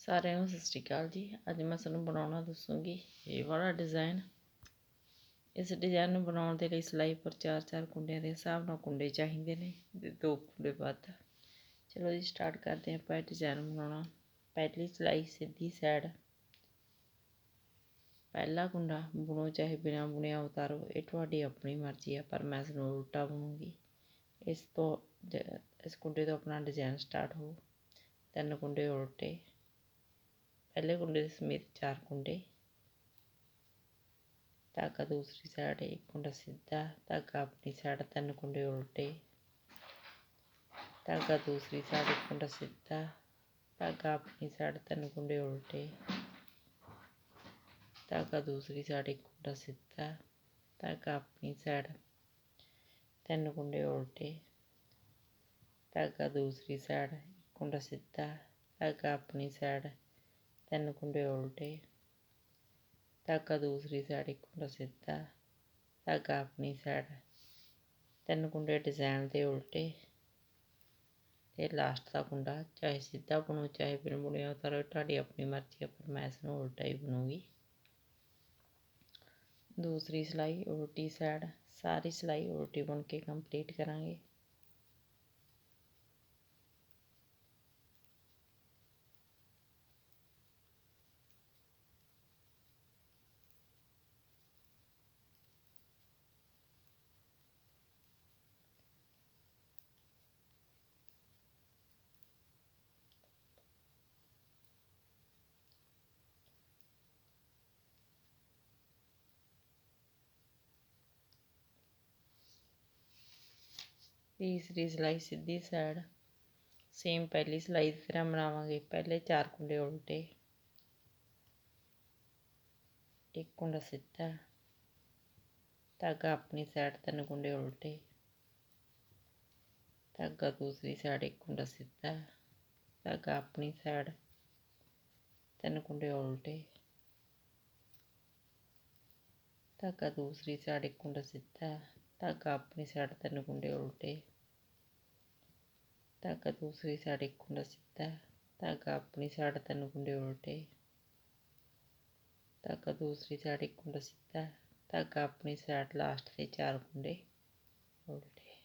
ਸਾਰਿਆਂ ਨੂੰ ਸਤਿ ਸ਼੍ਰੀ ਅਕਾਲ ਜੀ। ਅੱਜ ਮੈਂ ਤੁਹਾਨੂੰ ਬਣਾਉਣਾ ਦੱਸੂਗੀ ਇਹ ਵਾਲਾ ਡਿਜ਼ਾਈਨ। ਇਸ ਡਿਜ਼ਾਈਨ ਨੂੰ ਬਣਾਉਣ ਦੇ ਲਈ ਸਿਲਾਈ ਪਰ 4-4 ਕੁੰਡਿਆਂ ਦੇ ਹਿਸਾਬ ਨਾਲ ਕੁੰਡੇ ਚਾਹੀਦੇ ਨੇ ਤੇ 2 ਕੁੰਡੇ ਵੱਧ। ਚਲੋ ਜੀ ਸਟਾਰਟ ਕਰਦੇ ਹਾਂ ਆਪਾਂ ਡਿਜ਼ਾਈਨ ਬਣਾਉਣਾ। ਪਹਿਲੀ ਸਿਲਾਈ ਸਿੱਧੀ ਸਾਈਡ, ਪਹਿਲਾ ਕੁੰਡਾ ਬੁਣੋ ਚਾਹੇ ਬਿਨਾਂ ਬੁਣਿਆ ਉਤਾਰੋ, ਇਹ ਤੁਹਾਡੀ ਆਪਣੀ ਮਰਜ਼ੀ ਆ, ਪਰ ਮੈਂ ਇਸਨੂੰ ਉਲਟਾ ਬੁਣੂੰਗੀ। ਇਸ ਕੁੰਡੇ ਤੋਂ ਆਪਣਾ ਡਿਜ਼ਾਈਨ ਸਟਾਰਟ ਹੋ। 3 ਕੁੰਡੇ ਉਲਟੇ, ਪਹਿਲੇ ਕੁੰਡੇ ਦੇ ਸਮੇਤ 4 ਕੁੰਡੇ, धागा दूसरी साइड 1 कुंडा सीधा, धागा अपनी साइड 3 कुंडे उल्टे, धागा दूसरी साइड 1 कुंडा सीधा, धागा अपनी साइड 3 कुंडे उल्टे, धागा दूसरी साइड 1 कुंडा सीधा, धागा अपनी साइड 3 कुंडे उल्टे, धागा दूसरी साइड 1 कुंडा सीधा, धागा अपनी साइड 3 कुंडे उल्टे, धागा दूसरी साइड 1 कुंडा सीधा, धागा अपनी साइड 3 कुंडे डिजाइन के उल्टे ते लास्ट का कुंडा चाहे सीधा बुनो चाहे बिन बुनिया उतारो, तुहाडी अपनी मर्जी है, पर मैं इसनूं उल्टा ही बुनूंगी। दूसरी सिलाई उल्टी साइड, सारी सिलाई उल्टी बुन के कंप्लीट करांगे। तीसरी सिलाई सीधी साइड, सेम पहली सिलाई की तरह बनावांगे। पहले 4 कुंडे उल्टे, 1 कुंडा सीधा, धागा अपनी साइड 3 कुंडे उल्टे, धागा दूसरी साइड 1 कुंडा सीधा, धागा अपनी साइड 3 कुंडे उल्टे, धागा दूसरी साइड 1 कुंडा सीधा, धागा अपनी साइड 3 कुंडे उल्टे, धागा दूसरी साइड 1 कुंडा सीधा, धागा अपनी साइड 3 कुंडे उल्टे, धागा दूसरी साइड 1 कुंडा सीधा, धागा अपनी साइड लास्ट से 4 कुंडे उल्टे।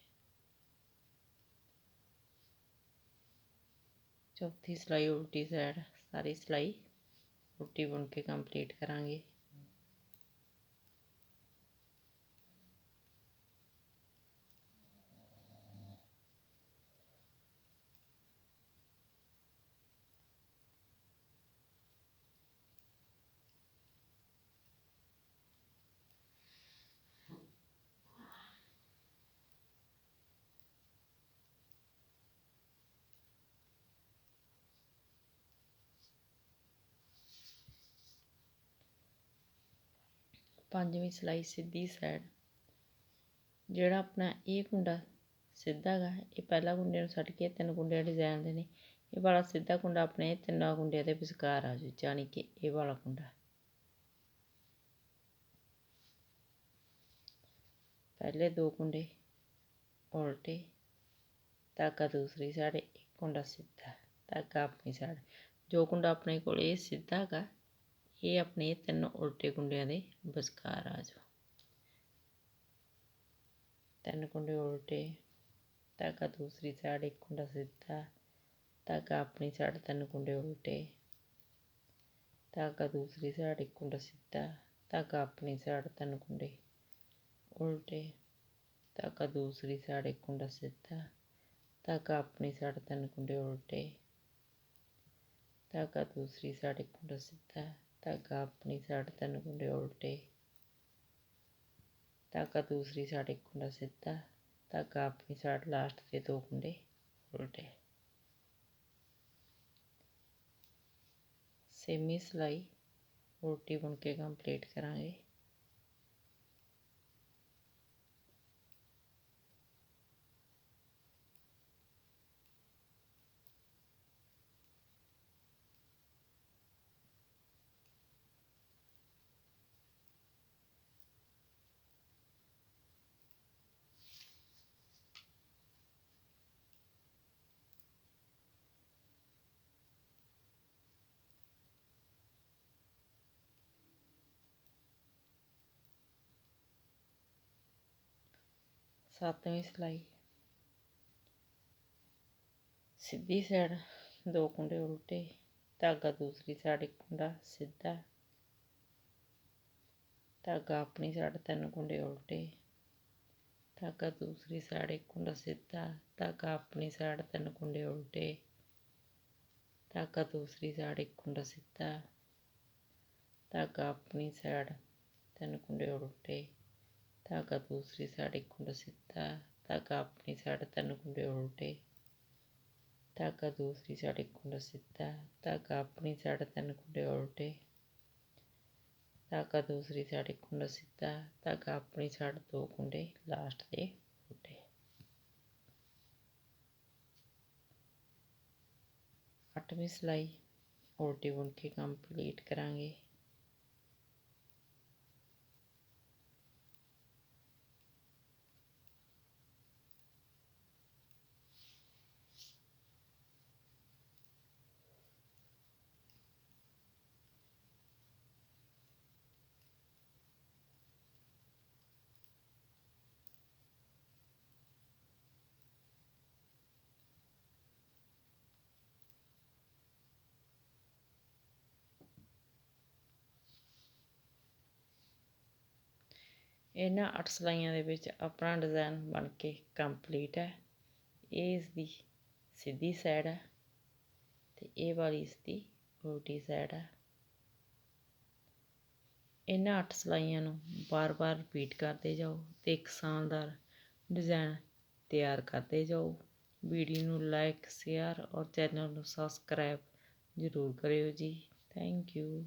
चौथी सिलाई उल्टी साइड, सारी सिलाई उल्टी बुन के कंप्लीट करांगे। पांचवीं सिलाई सीधी साइड, जोड़ा अपना ये कुंडा सीधा गा, ये पहला कुंडे छड्ड के 3 कुंडे डिजाइन दे ने, ये वाला सीधा कुंडा अपने 3 कुंडिया के विचकार आ जाए, यानी कि ये वाला कुंडा। पहले 2 कुंडे उल्टे, धागा दूसरी साइड 1 कुंडा सीधा, धागा अपनी साइड, जो कुंडा अपने को सीधा गा, ये अपने 3 उल्टे कुंडिया के विचकार आ जाओ। 3 कुंडे उल्टे, धागा दूसरी साइड 1 कुंडा सीधा, धागा अपनी साइड 3 कुंडे उल्टे, धागा दूसरी साइड 1 कुंडा सीधा, धागा अपनी साइड 3 कुंडे उल्टे, धागा दूसरी साइड 1 कुंडा सीधा, धागा अपनी साइड 3 कुंडे उल्टे, धागा दूसरी साइड 1 कुंडा सीधा, धागा अपनी साइड 3 कुंडे उल्टे, धागा दूसरी साइड 1 कुंडा सीधा, धागा अपनी साइड लास्ट से 2 कुंडे उल्टे। सेमी सिलाई उल्टी बुन के कंप्लीट करांगे। 7ਵੀਂ ਸਿਲਾਈ ਸਿੱਧੀ ਸਾਈਡ 2 ਕੁੰਡੇ ਉਲਟੇ, ਧਾਗਾ ਦੂਸਰੀ ਸਾਈਡ 1 ਕੁੰਡਾ ਸਿੱਧਾ, ਧਾਗਾ ਆਪਣੀ ਸਾਈਡ 3 ਕੁੰਡੇ ਉਲਟੇ, ਧਾਗਾ ਦੂਸਰੀ ਸਾਈਡ 1 ਕੁੰਡਾ ਸਿੱਧਾ, ਧਾਗਾ ਆਪਣੀ ਸਾਈਡ 3 ਕੁੰਡੇ ਉਲਟੇ, ਧਾਗਾ ਦੂਸਰੀ ਸਾਈਡ 1 ਕੁੰਡਾ ਸਿੱਧਾ, ਧਾਗਾ ਆਪਣੀ ਸਾਈਡ 3 ਕੁੰਡੇ ਉਲਟੇ, ਧਾਗਾ ਦੂਸਰੀ ਸਾਈਡ 1 ਕੁੰਡਾ ਸਿੱਧਾ, ਧਾਗਾ ਆਪਣੀ ਸਾਈਡ 3 ਕੁੰਡੇ ਉਲਟੇ, ਧਾਗਾ ਦੂਸਰੀ ਸਾਈਡ 1 ਕੁੰਡਾ ਸਿੱਧਾ, ਧਾਗਾ ਆਪਣੀ ਸਾਈਡ 3 ਕੁੰਡੇ ਉਲਟੇ, ਧਾਗਾ ਦੂਸਰੀ ਸਾਈਡ 1 ਕੁੰਡਾ ਸਿੱਧਾ, ਧਾਗਾ ਆਪਣੀ ਸਾਈਡ 2 ਕੁੰਡੇ ਲਾਸਟ ਦੇ ਉਲਟੇ। 8ਵੀਂ ਸਿਲਾਈ ਉਲਟੀ ਬੁਣ ਕੇ ਕੰਪਲੀਟ ਕਰਾਂਗੇ। ਇਹਨਾਂ 8 ਸਿਲਾਈਆਂ ਦੇ ਵਿੱਚ ਆਪਣਾ ਡਿਜ਼ਾਈਨ ਬਣ ਕੇ ਕੰਪਲੀਟ ਹੈ। ਇਹ ਇਸਦੀ ਸਿੱਧੀ ਸਾਈਡ ਹੈ ਅਤੇ ਇਹ ਵਾਲੀ ਇਸਦੀ ਉਲਟੀ ਸਾਈਡ ਹੈ। ਇਹਨਾਂ 8 ਸਿਲਾਈਆਂ ਨੂੰ ਬਾਰ-ਬਾਰ ਰਿਪੀਟ ਕਰਦੇ ਜਾਓ ਅਤੇ ਇੱਕ ਸ਼ਾਨਦਾਰ ਡਿਜ਼ਾਈਨ ਤਿਆਰ ਕਰਦੇ ਜਾਓ। ਵੀਡੀਓ ਨੂੰ ਲਾਈਕ, ਸ਼ੇਅਰ ਔਰ ਚੈਨਲ ਨੂੰ ਸਬਸਕ੍ਰਾਈਬ ਜ਼ਰੂਰ ਕਰਿਓ ਜੀ। Thank you.